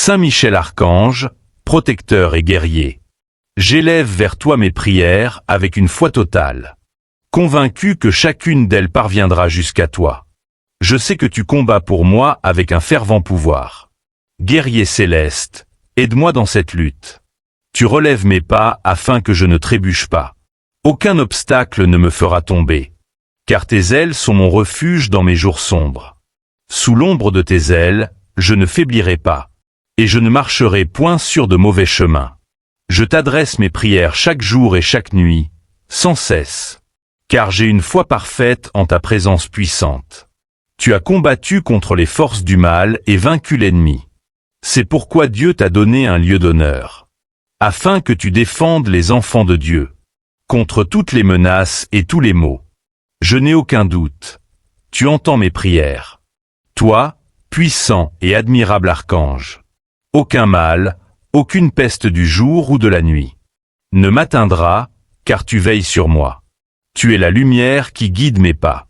Saint Michel Archange, protecteur et guerrier. J'élève vers toi mes prières avec une foi totale. Convaincu que chacune d'elles parviendra jusqu'à toi. Je sais que tu combats pour moi avec un fervent pouvoir. Guerrier céleste, aide-moi dans cette lutte. Tu relèves mes pas afin que je ne trébuche pas. Aucun obstacle ne me fera tomber. Car tes ailes sont mon refuge dans mes jours sombres. Sous l'ombre de tes ailes, je ne faiblirai pas. Et je ne marcherai point sur de mauvais chemins. Je t'adresse mes prières chaque jour et chaque nuit, sans cesse. Car j'ai une foi parfaite en ta présence puissante. Tu as combattu contre les forces du mal et vaincu l'ennemi. C'est pourquoi Dieu t'a donné un lieu d'honneur. Afin que tu défendes les enfants de Dieu. Contre toutes les menaces et tous les maux. Je n'ai aucun doute. Tu entends mes prières. Toi, puissant et admirable archange. Aucun mal, aucune peste du jour ou de la nuit ne m'atteindra, car tu veilles sur moi. Tu es la lumière qui guide mes pas.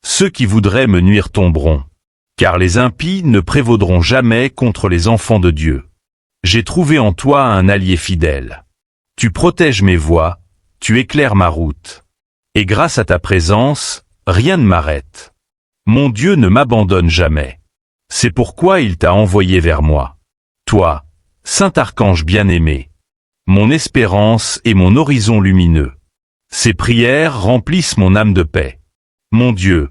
Ceux qui voudraient me nuire tomberont, car les impies ne prévaudront jamais contre les enfants de Dieu. J'ai trouvé en toi un allié fidèle. Tu protèges mes voies, tu éclaires ma route. Et grâce à ta présence, rien ne m'arrête. Mon Dieu ne m'abandonne jamais. C'est pourquoi il t'a envoyé vers moi. Toi, Saint Archange bien-aimé, mon espérance et mon horizon lumineux. Ces prières remplissent mon âme de paix. Mon Dieu,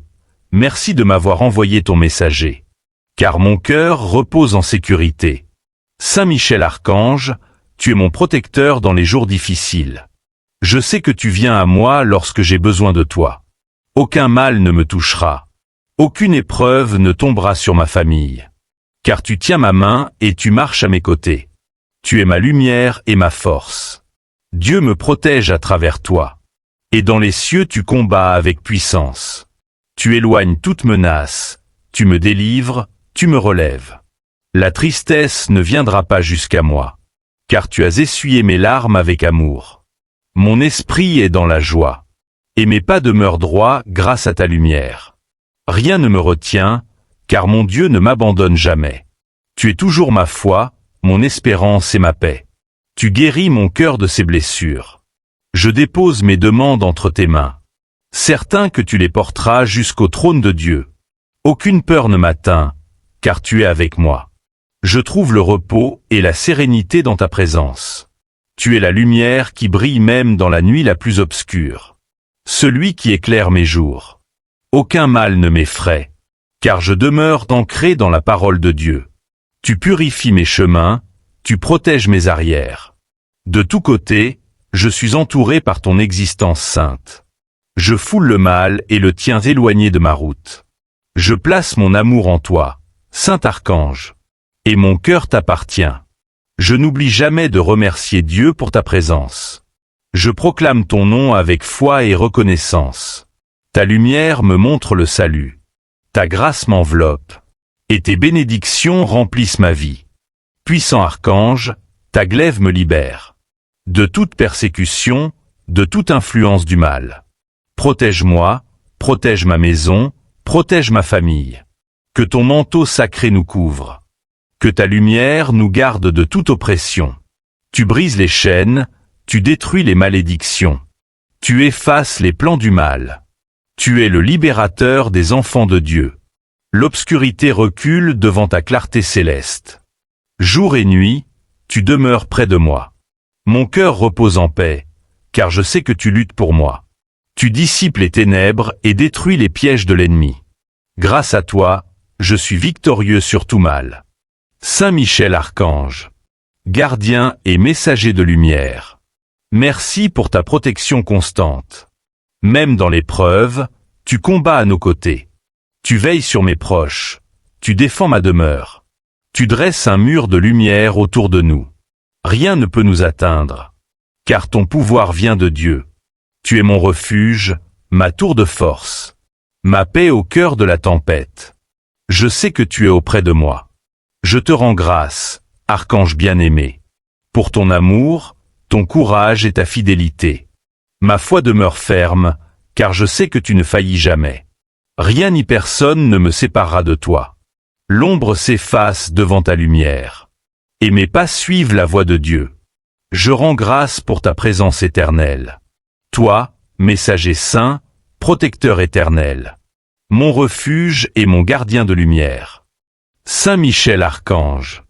merci de m'avoir envoyé ton messager. Car mon cœur repose en sécurité. Saint Michel Archange, tu es mon protecteur dans les jours difficiles. Je sais que tu viens à moi lorsque j'ai besoin de toi. Aucun mal ne me touchera. Aucune épreuve ne tombera sur ma famille. Car tu tiens ma main et tu marches à mes côtés. Tu es ma lumière et ma force. Dieu me protège à travers toi. Et dans les cieux tu combats avec puissance. Tu éloignes toute menace, tu me délivres, tu me relèves. La tristesse ne viendra pas jusqu'à moi. Car tu as essuyé mes larmes avec amour. Mon esprit est dans la joie. Et mes pas demeurent droits grâce à ta lumière. Rien ne me retient, car mon Dieu ne m'abandonne jamais. Tu es toujours ma foi, mon espérance et ma paix. Tu guéris mon cœur de ses blessures. Je dépose mes demandes entre tes mains. Certain que tu les porteras jusqu'au trône de Dieu. Aucune peur ne m'atteint, car tu es avec moi. Je trouve le repos et la sérénité dans ta présence. Tu es la lumière qui brille même dans la nuit la plus obscure. Celui qui éclaire mes jours. Aucun mal ne m'effraie. Car je demeure ancré dans la parole de Dieu. Tu purifies mes chemins, tu protèges mes arrières. De tous côtés, je suis entouré par ton existence sainte. Je foule le mal et le tiens éloigné de ma route. Je place mon amour en toi, Saint Archange. Et mon cœur t'appartient. Je n'oublie jamais de remercier Dieu pour ta présence. Je proclame ton nom avec foi et reconnaissance. Ta lumière me montre le salut. Ta grâce m'enveloppe, et tes bénédictions remplissent ma vie. Puissant archange, ta glaive me libère. De toute persécution, de toute influence du mal. Protège-moi, protège ma maison, protège ma famille. Que ton manteau sacré nous couvre. Que ta lumière nous garde de toute oppression. Tu brises les chaînes, tu détruis les malédictions. Tu effaces les plans du mal. Tu es le libérateur des enfants de Dieu. L'obscurité recule devant ta clarté céleste. Jour et nuit, tu demeures près de moi. Mon cœur repose en paix, car je sais que tu luttes pour moi. Tu dissipes les ténèbres et détruis les pièges de l'ennemi. Grâce à toi, je suis victorieux sur tout mal. Saint Michel Archange, gardien et messager de lumière. Merci pour ta protection constante. Même dans l'épreuve, tu combats à nos côtés. Tu veilles sur mes proches. Tu défends ma demeure. Tu dresses un mur de lumière autour de nous. Rien ne peut nous atteindre. Car ton pouvoir vient de Dieu. Tu es mon refuge, ma tour de force. Ma paix au cœur de la tempête. Je sais que tu es auprès de moi. Je te rends grâce, archange bien-aimé. Pour ton amour, ton courage et ta fidélité. Ma foi demeure ferme, car je sais que tu ne faillis jamais. Rien ni personne ne me séparera de toi. L'ombre s'efface devant ta lumière. et mes pas suivent la voie de Dieu. Je rends grâce pour ta présence éternelle. Toi, messager saint, protecteur éternel, mon refuge et mon gardien de lumière. Saint Michel Archange,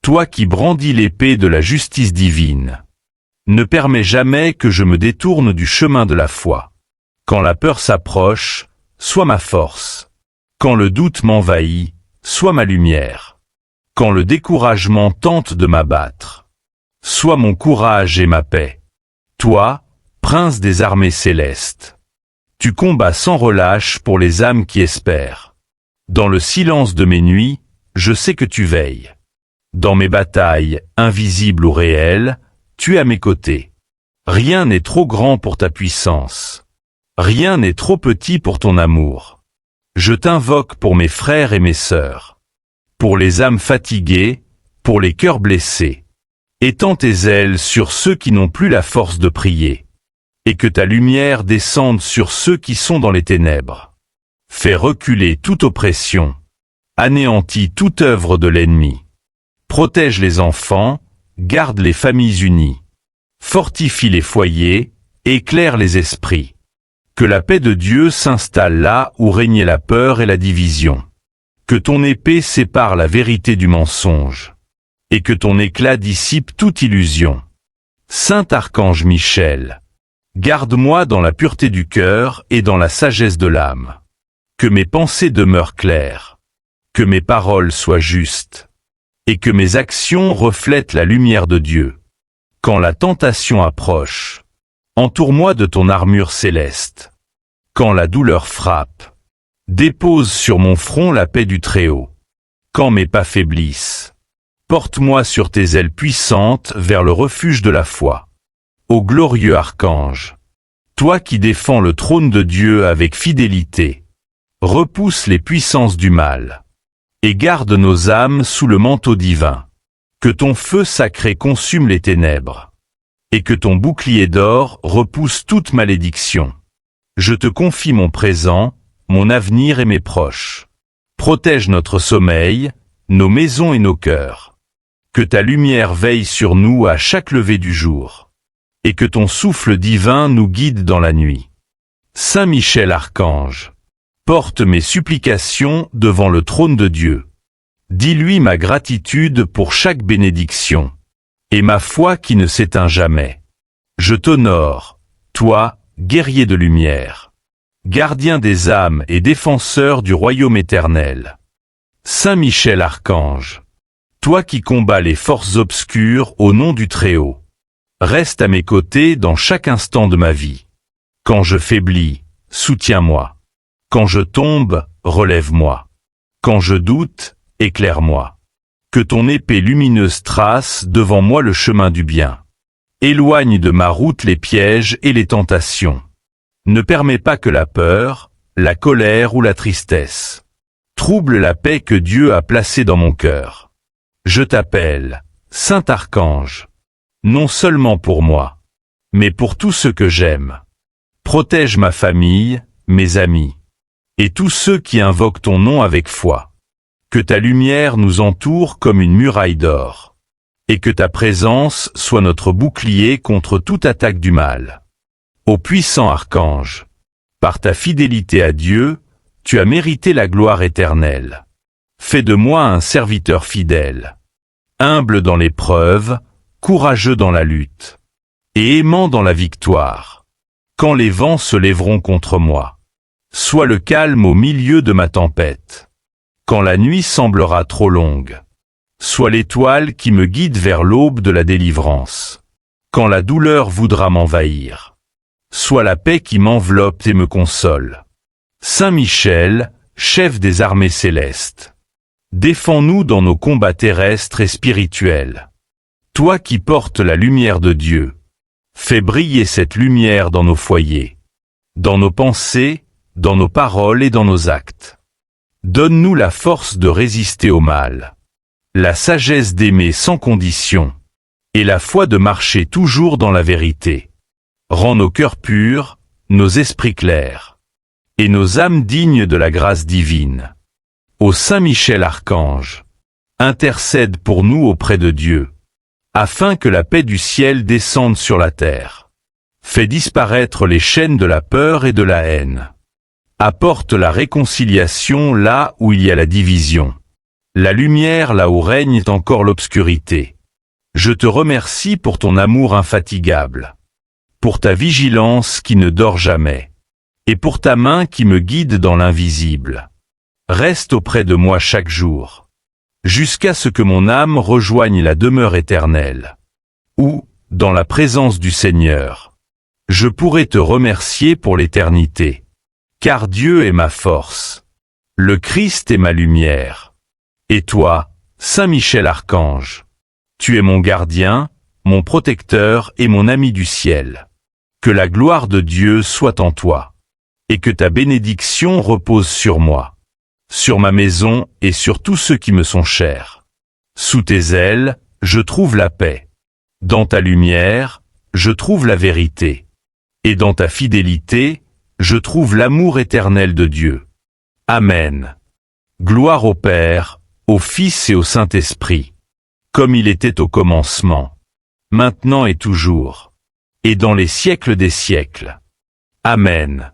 toi qui brandis l'épée de la justice divine, ne permets jamais que je me détourne du chemin de la foi. Quand la peur s'approche, sois ma force. Quand le doute m'envahit, sois ma lumière. Quand le découragement tente de m'abattre, sois mon courage et ma paix. Toi, prince des armées célestes, tu combats sans relâche pour les âmes qui espèrent. Dans le silence de mes nuits, je sais que tu veilles. Dans mes batailles, invisibles ou réelles, tu es à mes côtés. Rien n'est trop grand pour ta puissance. Rien n'est trop petit pour ton amour. Je t'invoque pour mes frères et mes sœurs, pour les âmes fatiguées, pour les cœurs blessés. Étends tes ailes sur ceux qui n'ont plus la force de prier, et que ta lumière descende sur ceux qui sont dans les ténèbres. Fais reculer toute oppression, anéantis toute œuvre de l'ennemi. Protège les enfants, garde les familles unies. Fortifie les foyers, éclaire les esprits. Que la paix de Dieu s'installe là où régnait la peur et la division. Que ton épée sépare la vérité du mensonge, et que ton éclat dissipe toute illusion. Saint Archange Michel, garde-moi dans la pureté du cœur et dans la sagesse de l'âme. Que mes pensées demeurent claires, que mes paroles soient justes, et que mes actions reflètent la lumière de Dieu. Quand la tentation approche, entoure-moi de ton armure céleste. Quand la douleur frappe, dépose sur mon front la paix du Très-Haut. Quand mes pas faiblissent, porte-moi sur tes ailes puissantes vers le refuge de la foi. Ô glorieux archange, toi qui défends le trône de Dieu avec fidélité, repousse les puissances du mal, et garde nos âmes sous le manteau divin. Que ton feu sacré consume les ténèbres, et que ton bouclier d'or repousse toute malédiction. Je te confie mon présent, mon avenir et mes proches. Protège notre sommeil, nos maisons et nos cœurs. Que ta lumière veille sur nous à chaque lever du jour, et que ton souffle divin nous guide dans la nuit. Saint Michel Archange, porte mes supplications devant le trône de Dieu. Dis-lui ma gratitude pour chaque bénédiction, et ma foi qui ne s'éteint jamais. Je t'honore, toi, guerrier de lumière, gardien des âmes et défenseur du royaume éternel. Saint Michel Archange, toi qui combats les forces obscures au nom du Très-Haut, reste à mes côtés dans chaque instant de ma vie. Quand je faiblis, soutiens-moi. Quand je tombe, relève-moi. Quand je doute, éclaire-moi. Que ton épée lumineuse trace devant moi le chemin du bien. Éloigne de ma route les pièges et les tentations. Ne permets pas que la peur, la colère ou la tristesse trouble la paix que Dieu a placée dans mon cœur. Je t'appelle, Saint Archange, non seulement pour moi, mais pour tous ceux que j'aime. Protège ma famille, mes amis, et tous ceux qui invoquent ton nom avec foi. Que ta lumière nous entoure comme une muraille d'or, et que ta présence soit notre bouclier contre toute attaque du mal. Ô puissant archange, par ta fidélité à Dieu, tu as mérité la gloire éternelle. Fais de moi un serviteur fidèle, humble dans l'épreuve, courageux dans la lutte, et aimant dans la victoire. Quand les vents se lèveront contre moi, sois le calme au milieu de ma tempête. Quand la nuit semblera trop longue, sois l'étoile qui me guide vers l'aube de la délivrance. Quand la douleur voudra m'envahir, sois la paix qui m'enveloppe et me console. Saint Michel, chef des armées célestes, défends-nous dans nos combats terrestres et spirituels. Toi qui portes la lumière de Dieu, fais briller cette lumière dans nos foyers, dans nos pensées, dans nos paroles et dans nos actes. Donne-nous la force de résister au mal, la sagesse d'aimer sans condition, et la foi de marcher toujours dans la vérité. Rends nos cœurs purs, nos esprits clairs, et nos âmes dignes de la grâce divine. Ô Saint Michel Archange, Intercède pour nous auprès de Dieu, afin que la paix du ciel descende sur la terre. Fais disparaître les chaînes de la peur et de la haine. Apporte la réconciliation là où il y a la division. La lumière là où règne encore l'obscurité. Je te remercie pour ton amour infatigable, pour ta vigilance qui ne dort jamais, et pour ta main qui me guide dans l'invisible. Reste auprès de moi chaque jour, jusqu'à ce que mon âme rejoigne la demeure éternelle, où, dans la présence du Seigneur, je pourrai te remercier pour l'éternité. Car Dieu est ma force, le Christ est ma lumière. Et toi, Saint Michel Archange, tu es mon gardien, mon protecteur et mon ami du ciel. Que la gloire de Dieu soit en toi, et que ta bénédiction repose sur moi, sur ma maison et sur tous ceux qui me sont chers. Sous tes ailes, je trouve la paix. Dans ta lumière, je trouve la vérité. Et dans ta fidélité, je trouve l'amour éternel de Dieu. Amen. Gloire au Père, au Fils et au Saint-Esprit, comme il était au commencement, maintenant et toujours, et dans les siècles des siècles. Amen.